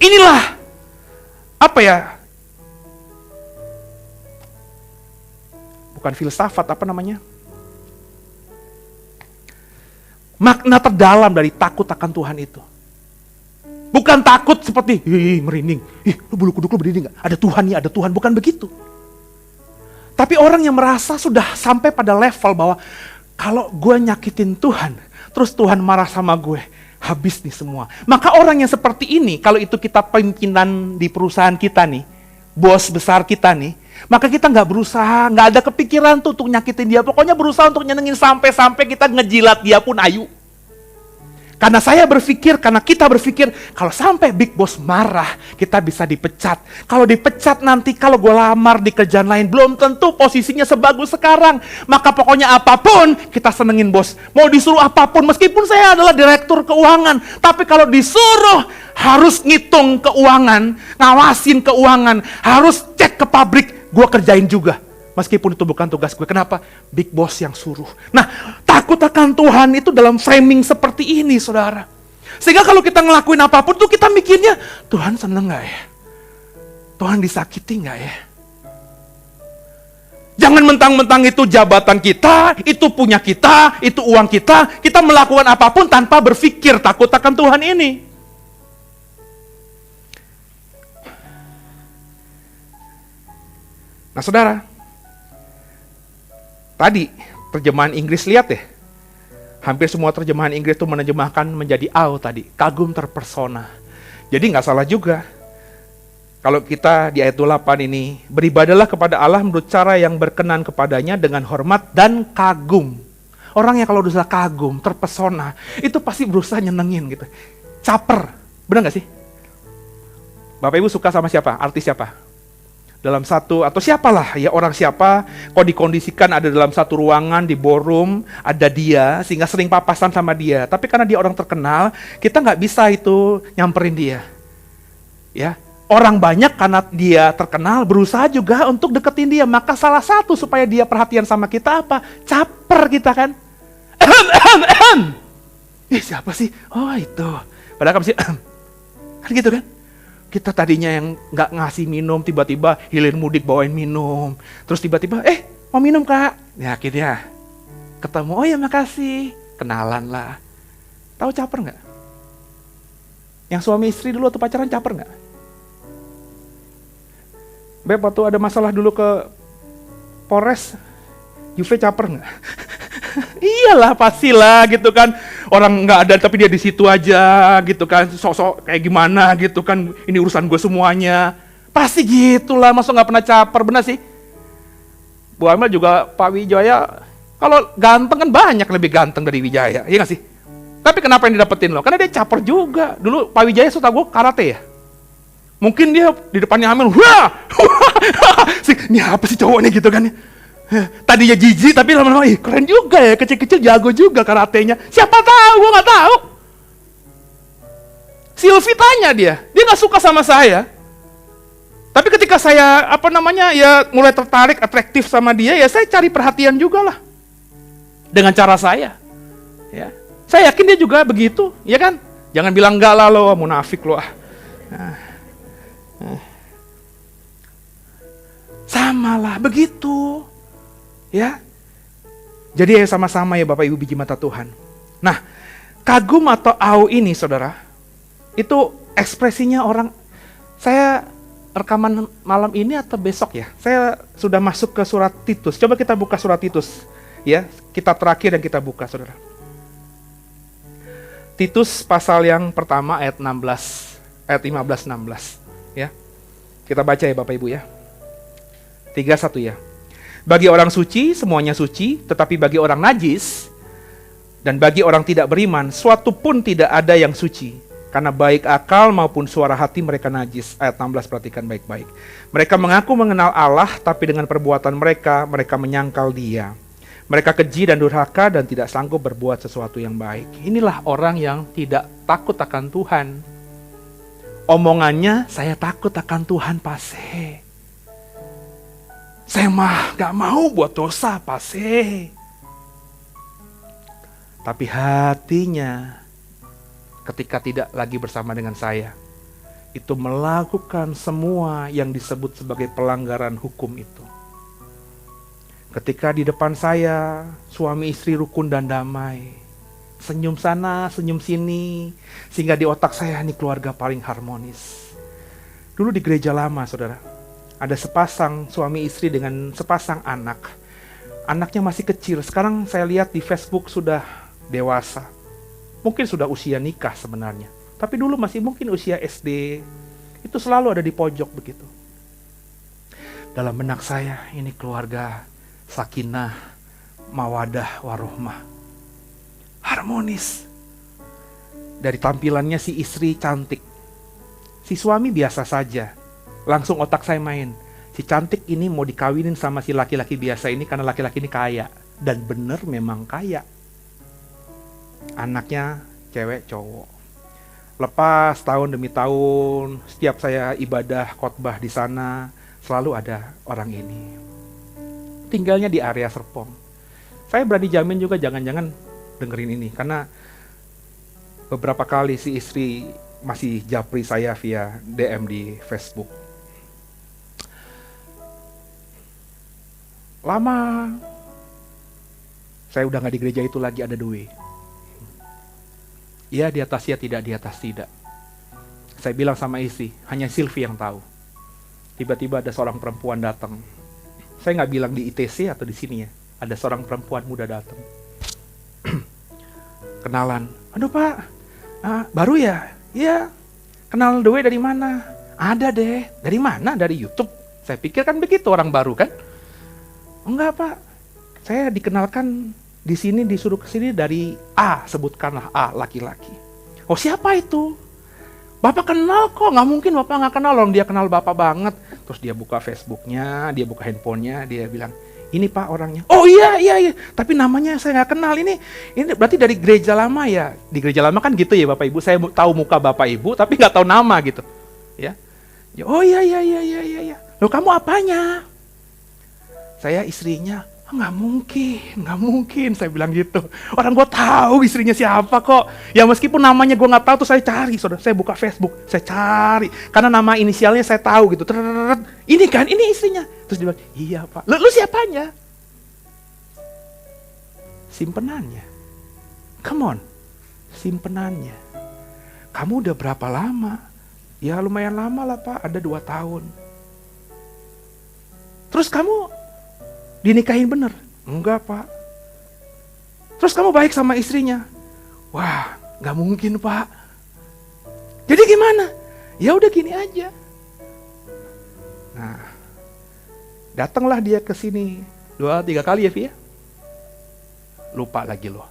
Inilah, apa ya, bukan filsafat, apa namanya, makna terdalam dari takut akan Tuhan itu. Bukan takut seperti, merinding, lu bulu kuduk lu berdiri gak? Ada Tuhan ya, ada Tuhan, bukan begitu. Tapi orang yang merasa sudah sampai pada level bahwa, kalau gue nyakitin Tuhan, terus Tuhan marah sama gue, habis nih semua. Maka orang yang seperti ini, kalau itu kita pimpinan di perusahaan kita nih, bos besar kita nih, maka kita gak berusaha, gak ada kepikiran tuh untuk nyakitin dia. Pokoknya berusaha untuk nyenengin sampai-sampai kita ngejilat dia pun ayu. Karena kita berpikir, kalau sampai big boss marah, kita bisa dipecat. Kalau dipecat nanti, kalau gue lamar di kerjaan lain, belum tentu posisinya sebagus sekarang. Maka pokoknya apapun, kita senengin bos. Mau disuruh apapun, meskipun saya adalah direktur keuangan. Tapi kalau disuruh, harus ngitung keuangan, ngawasin keuangan, harus cek ke pabrik, gue kerjain juga. Meskipun itu bukan tugas gue. Kenapa? Big boss yang suruh. Nah, takut akan Tuhan itu dalam framing seperti ini, saudara. Sehingga kalau kita ngelakuin apapun tuh kita mikirnya, Tuhan seneng gak ya? Tuhan disakiti gak ya? Jangan mentang-mentang itu jabatan kita, itu punya kita, itu uang kita melakukan apapun tanpa berpikir takut akan Tuhan ini. Nah, saudara, tadi terjemahan Inggris, lihat deh. Hampir semua terjemahan Inggris itu menerjemahkan menjadi awe tadi. Kagum terpersona. Jadi gak salah juga. Kalau kita di ayat 28 ini, beribadalah kepada Allah menurut cara yang berkenan kepadanya dengan hormat dan kagum. Orang yang kalau udah kagum, terpesona, itu pasti berusaha nyenengin gitu. Caper. Benar gak sih? Bapak Ibu suka sama siapa? Artis siapa? Dalam satu, atau siapalah ya, orang siapa, kok dikondisikan ada dalam satu ruangan di ballroom, ada dia, sehingga sering papasan sama dia. Tapi karena dia orang terkenal, kita nggak bisa itu nyamperin dia. Ya, orang banyak karena dia terkenal berusaha juga untuk deketin dia. Maka salah satu supaya dia perhatian sama kita apa? Caper kita kan. Siapa sih? Oh itu. Padahal kan kan gitu kan. Kita tadinya yang nggak ngasih minum, tiba-tiba hilir mudik bawain minum. Terus tiba-tiba, mau minum Kak? Ya akhirnya ketemu, oh ya makasih, kenalan lah. Tahu caper nggak? Yang suami istri dulu waktu pacaran caper nggak? Beb, waktu ada masalah dulu ke Polres, Juve caper nggak? Iyalah pastilah gitu kan, orang nggak ada tapi dia di situ aja gitu kan, sok-sok kayak gimana gitu kan, ini urusan gue semuanya, pasti gitulah, masa nggak pernah caper, benar sih. Bu Amel juga Pak Wijaya, kalau ganteng kan banyak lebih ganteng dari Wijaya, iya nggak sih? Tapi kenapa yang didapetin lo? Karena dia caper juga. Dulu Pak Wijaya suka gue karate ya. Mungkin dia di depannya Amel, wah, ini apa sih cowok nih gitu kan? Tadinya jijik tapi lama-lama, keren juga ya, kecil-kecil jago juga karatenya. Siapa tahu, gue nggak tahu. Sylvie tanya dia nggak suka sama saya. Tapi ketika saya ya mulai tertarik, atraktif sama dia, ya saya cari perhatian juga lah dengan cara saya. Ya, saya yakin dia juga begitu, ya kan? Jangan bilang enggak lah lo, munafik lo. Sama lah begitu, ya. Jadi ya sama-sama ya Bapak Ibu biji mata Tuhan. Nah, kagum atau au ini saudara, itu ekspresinya orang. Saya rekaman malam ini atau besok ya, saya sudah masuk ke surat Titus. Coba kita buka surat Titus, ya, kitab terakhir yang kita buka saudara. Titus pasal yang pertama ayat 15-16, ya. Kita baca ya Bapak Ibu ya. 3:1 ya. Bagi orang suci, semuanya suci, tetapi bagi orang najis dan bagi orang tidak beriman, suatu pun tidak ada yang suci. Karena baik akal maupun suara hati mereka najis. Ayat 16, perhatikan baik-baik. Mereka mengaku mengenal Allah, tapi dengan perbuatan mereka menyangkal Dia. Mereka keji dan durhaka dan tidak sanggup berbuat sesuatu yang baik. Inilah orang yang tidak takut akan Tuhan. Omongannya, saya takut akan Tuhan pase. Saya mah gak mau buat dosa pase. Tapi hatinya ketika tidak lagi bersama dengan saya, itu melakukan semua yang disebut sebagai pelanggaran hukum itu. Ketika di depan saya, suami istri rukun dan damai, senyum sana, senyum sini, sehingga di otak saya ini keluarga paling harmonis. Dulu di gereja lama saudara, ada sepasang suami istri dengan sepasang anak. Anaknya masih kecil, sekarang saya lihat di Facebook sudah dewasa. Mungkin sudah usia nikah sebenarnya. Tapi dulu masih mungkin usia SD. Itu selalu ada di pojok begitu. Dalam benak saya, ini keluarga sakinah, mawadah, warohmah. Harmonis. Dari tampilannya si istri cantik. Si suami biasa saja. Langsung otak saya main. Si cantik ini mau dikawinin sama si laki-laki biasa ini karena laki-laki ini kaya. Dan bener memang kaya. Anaknya cewek cowok. Lepas tahun demi tahun, setiap saya ibadah khotbah di sana, selalu ada orang ini. Tinggalnya di area Serpong. Saya berani jamin juga jangan-jangan dengerin ini. Karena beberapa kali si istri masih japri saya via DM di Facebook. Lama saya udah gak di gereja itu lagi, ada Dwi. Ya di atas ya, tidak di atas tidak. Saya bilang sama istri, hanya Sylvie yang tahu. Tiba-tiba ada seorang perempuan datang. Saya gak bilang di ITC atau di sini ya. Ada seorang perempuan muda datang. Kenalan. Aduh Pak, baru ya? Iya. Kenal Dwi dari mana? Ada deh. Dari mana? Dari YouTube. Saya pikir kan begitu orang baru kan? Enggak Pak, saya dikenalkan di sini, disuruh ke sini dari A, sebutkanlah A, laki-laki. Oh siapa itu? Bapak kenal kok, nggak mungkin Bapak nggak kenal, dia kenal Bapak banget. Terus dia buka Facebooknya, dia buka handphonenya, dia bilang, ini Pak orangnya. Oh iya, tapi namanya saya nggak kenal, ini berarti dari gereja lama ya. Di gereja lama kan gitu ya Bapak Ibu, saya tahu muka Bapak Ibu, tapi nggak tahu nama gitu. Ya. Oh iya. Loh kamu apanya? Saya istrinya. Nggak mungkin, saya bilang gitu. Orang gue tahu istrinya siapa kok. Ya meskipun namanya gue nggak tahu, tuh saya cari, saudara. Saya buka Facebook, saya cari. Karena nama inisialnya saya tahu gitu. Ini kan, ini istrinya. Terus dia bilang, iya Pak. Lu siapanya? simpenannya. Come on, simpenannya. Kamu udah berapa lama? Ya lumayan lama lah Pak, ada 2 tahun. Terus kamu dinikahin bener? Enggak Pak. Terus kamu baik sama istrinya? Wah, gak mungkin Pak. Jadi gimana? Ya udah gini aja. Nah, datanglah dia ke sini 2-3 kali ya, Vi ya. Lupa lagi loh.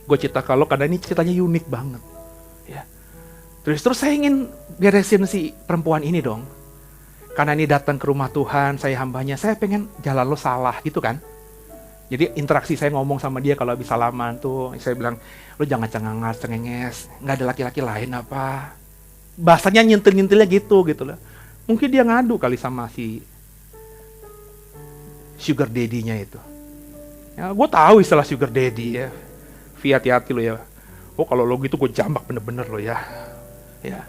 Gue cerita kalau karena ini ceritanya unik banget. Ya. Terus saya ingin beresin si perempuan ini dong. Karena ini datang ke rumah Tuhan, saya hambanya, saya pengen jalan lo salah gitu kan. Jadi interaksi saya ngomong sama dia kalau habis salaman tuh, saya bilang, lo jangan cengenges, nggak ada laki-laki lain apa. Bahasanya nyentil-nyentilnya gitu loh. Mungkin dia ngadu kali sama si sugar daddy-nya itu. Ya, gue tahu istilah sugar daddy ya. Hati-hati lo ya. Oh kalau lo gitu gue jambak bener-bener lo ya. Ya.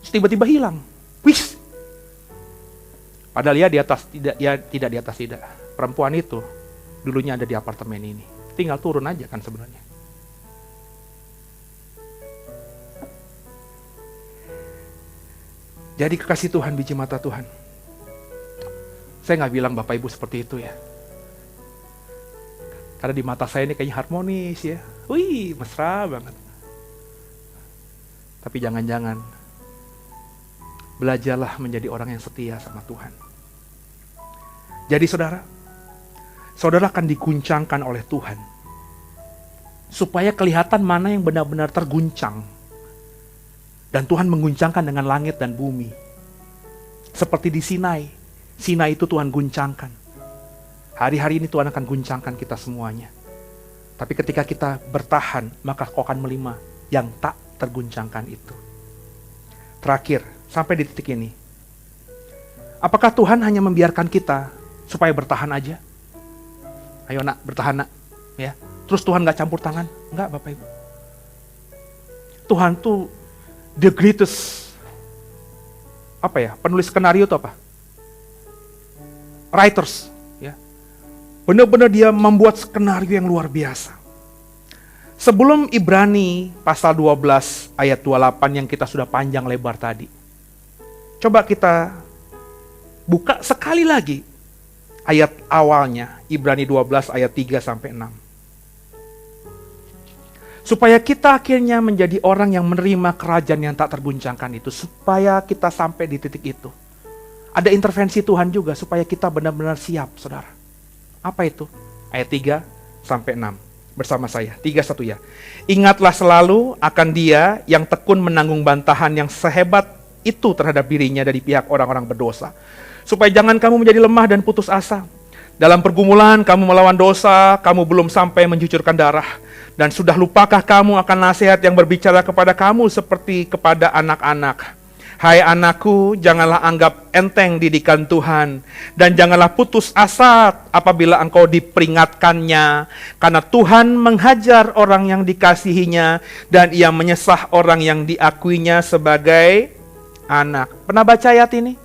Terus tiba-tiba hilang. Wis. Padahal dia tidak di atas tidak. Perempuan itu dulunya ada di apartemen ini. Tinggal turun aja kan sebenarnya. Jadi kekasih Tuhan, biji mata Tuhan. Saya nggak bilang Bapak Ibu seperti itu ya. Karena di mata saya ini kayaknya harmonis ya. Wih, mesra banget. Tapi jangan-jangan belajarlah menjadi orang yang setia sama Tuhan. Jadi saudara akan diguncangkan oleh Tuhan. Supaya kelihatan mana yang benar-benar terguncang. Dan Tuhan mengguncangkan dengan langit dan bumi. Seperti di Sinai. Sinai itu Tuhan guncangkan. Hari-hari ini Tuhan akan guncangkan kita semuanya. Tapi ketika kita bertahan, maka kau akan melima yang tak terguncangkan itu. Terakhir, sampai di titik ini. Apakah Tuhan hanya membiarkan kita supaya bertahan aja? Ayo nak, bertahan nak. Ya. Terus Tuhan gak campur tangan? Enggak Bapak Ibu. Tuhan tuh the greatest, penulis skenario itu apa? Writers. Ya. Benar-benar dia membuat skenario yang luar biasa. Sebelum Ibrani pasal 12 ayat 28 yang kita sudah panjang lebar tadi. Coba kita buka sekali lagi ayat awalnya, Ibrani 12 ayat 3 sampai 6. Supaya kita akhirnya menjadi orang yang menerima kerajaan yang tak terguncangkan itu. Supaya kita sampai di titik itu. Ada intervensi Tuhan juga supaya kita benar-benar siap, saudara. Apa itu? Ayat 3 sampai 6. Bersama saya, 3-1 ya. Ingatlah selalu akan Dia yang tekun menanggung bantahan yang sehebat itu terhadap dirinya dari pihak orang-orang berdosa. Supaya jangan kamu menjadi lemah dan putus asa. Dalam pergumulan kamu melawan dosa, kamu belum sampai mencucurkan darah. Dan sudah lupakah kamu akan nasihat yang berbicara kepada kamu seperti kepada anak-anak? Hai anakku, janganlah anggap enteng didikan Tuhan. Dan janganlah putus asa apabila engkau diperingatkannya. Karena Tuhan menghajar orang yang dikasihinya. Dan Ia menyesah orang yang diakuinya sebagai anak. Pernah baca ayat ini?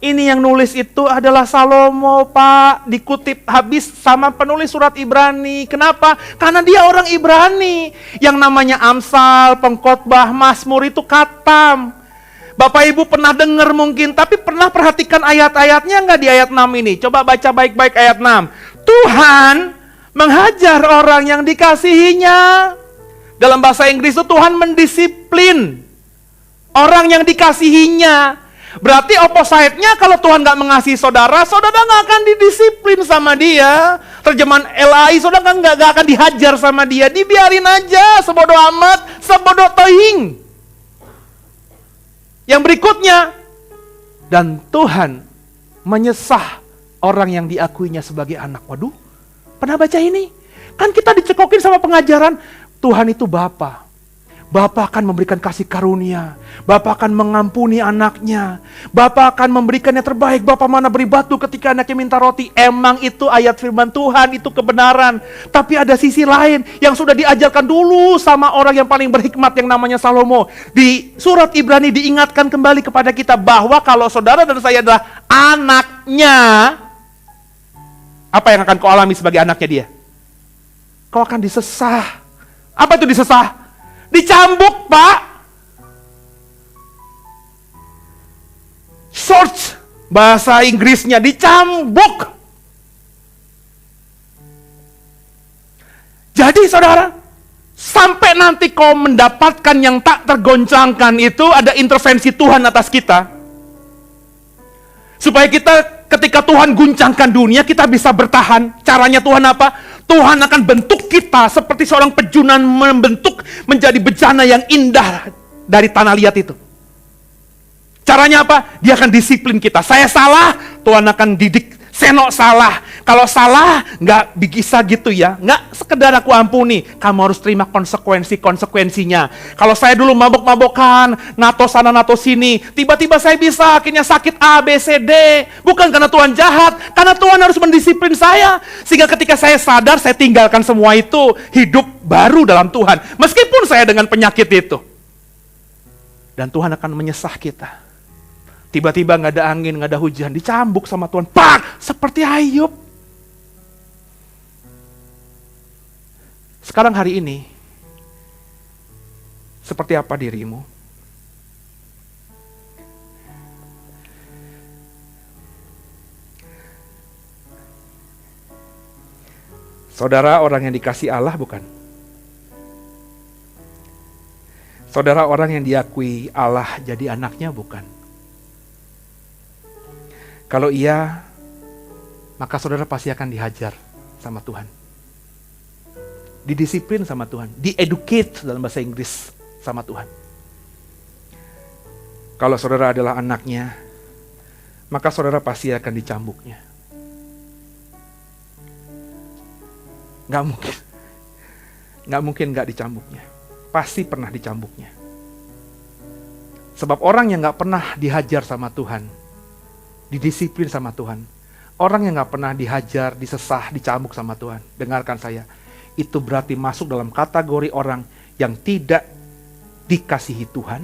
Ini yang nulis itu adalah Salomo, Pak. Dikutip habis sama penulis surat Ibrani. Kenapa? Karena dia orang Ibrani. Yang namanya Amsal, Pengkhotbah, Mazmur itu katam. Bapak Ibu pernah dengar mungkin, tapi pernah perhatikan ayat-ayatnya nggak di ayat 6 ini? Coba baca baik-baik ayat 6. Tuhan menghajar orang yang dikasihinya. Dalam bahasa Inggris itu Tuhan mendisiplin orang yang dikasihinya. Berarti opposite-nya kalau Tuhan nggak mengasihi saudara, saudara nggak akan didisiplin sama Dia. Terjemahan LAI, saudara nggak akan dihajar sama Dia. Dibiarin aja, sebodoh amat, sebodoh tohing. Yang berikutnya, dan Tuhan menyesah orang yang diakuinya sebagai anak. Waduh, pernah baca ini? Kan kita dicekokin sama pengajaran, Tuhan itu Bapa. Bapa akan memberikan kasih karunia. Bapa akan mengampuni anaknya. Bapa akan memberikan yang terbaik. Bapa mana beri batu ketika anaknya minta roti. Emang itu ayat firman Tuhan, itu kebenaran. Tapi ada sisi lain yang sudah diajarkan dulu sama orang yang paling berhikmat yang namanya Salomo. Di surat Ibrani diingatkan kembali kepada kita bahwa kalau saudara dan saya adalah anaknya, Apa yang akan kau alami sebagai anaknya dia? Kau akan disesah. Apa itu disesah? Dicambuk, Pak. Search bahasa Inggrisnya, dicambuk. Jadi saudara, sampai nanti kau mendapatkan yang tak tergoncangkan itu, ada intervensi Tuhan atas kita. Supaya kita ketika Tuhan guncangkan dunia, kita bisa bertahan. Caranya Tuhan apa? Tuhan akan bentuk kita seperti seorang pejunan membentuk menjadi bejana yang indah dari tanah liat itu. Caranya apa? Dia akan disiplin kita. Saya salah, Tuhan akan didik. Senok salah. Kalau salah, nggak bisa gitu ya. Nggak sekedar aku ampuni. Kamu harus terima konsekuensinya. Kalau saya dulu mabok-mabokan, nato sana, nato sini. Tiba-tiba saya bisa, akhirnya sakit A, B, C, D. Bukan karena Tuhan jahat. Karena Tuhan harus mendisiplin saya. Sehingga ketika saya sadar, saya tinggalkan semua itu. Hidup baru dalam Tuhan. Meskipun saya dengan penyakit itu. Dan Tuhan akan menyesah kita. Tiba-tiba nggak ada angin, nggak ada hujan, dicambuk sama Tuhan. Pak, seperti Ayub. Sekarang hari ini, seperti apa dirimu? Saudara orang yang dikasih Allah bukan? Saudara orang yang diakui Allah jadi anaknya bukan? Kalau iya, maka saudara pasti akan dihajar sama Tuhan. Didisiplin sama Tuhan. Di-educate dalam bahasa Inggris sama Tuhan. Kalau saudara adalah anaknya, maka saudara pasti akan dicambuknya. Gak mungkin gak dicambuknya. Pasti pernah dicambuknya. Sebab orang yang gak pernah dihajar sama Tuhan, didisiplin sama Tuhan. Orang yang gak pernah dihajar, disesah, dicambuk sama Tuhan. Dengarkan saya. Itu berarti masuk dalam kategori orang yang tidak dikasihi Tuhan.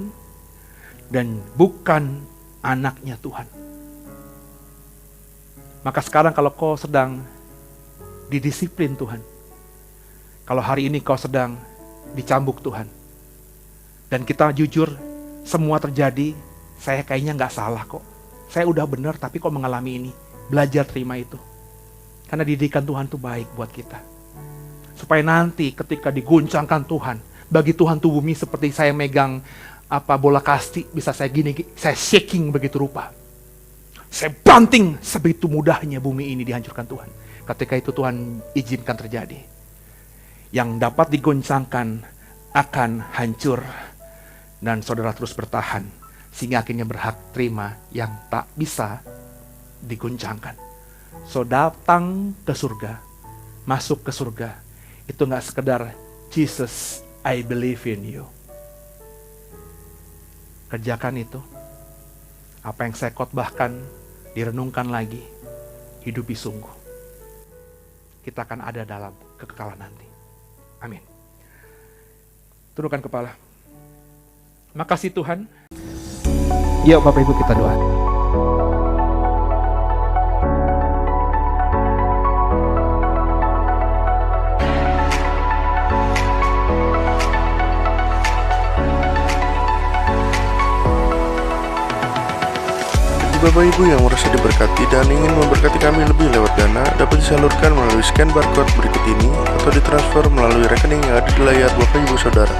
Dan bukan anaknya Tuhan. Maka sekarang kalau kau sedang didisiplin Tuhan. Kalau hari ini kau sedang dicambuk Tuhan. Dan kita jujur, semua terjadi, saya kayaknya gak salah kok. Saya udah benar tapi kok mengalami ini. Belajar terima itu. Karena didikan Tuhan itu baik buat kita. Supaya nanti ketika diguncangkan Tuhan, bagi Tuhan tuh bumi seperti saya megang bola kasti, bisa saya gini, saya shaking begitu rupa. Saya banting sebegitu mudahnya bumi ini dihancurkan Tuhan. Ketika itu Tuhan izinkan terjadi. Yang dapat diguncangkan akan hancur dan saudara terus bertahan. Sehingga akhirnya berhak terima yang tak bisa diguncangkan. So datang ke surga, masuk ke surga, itu gak sekedar Jesus, I believe in you. Kerjakan itu. Apa yang saya khotbahkan, direnungkan lagi, hidupi sungguh. Kita akan ada dalam kekekalan nanti. Amin. Tundukkan kepala. Makasih Tuhan. Yuk Bapak Ibu kita doa. Bapak Ibu yang merasa diberkati dan ingin memberkati kami lebih lewat Dana, dapat disalurkan melalui scan barcode berikut ini atau ditransfer melalui rekening yang ada di layar Bapak Ibu Saudara.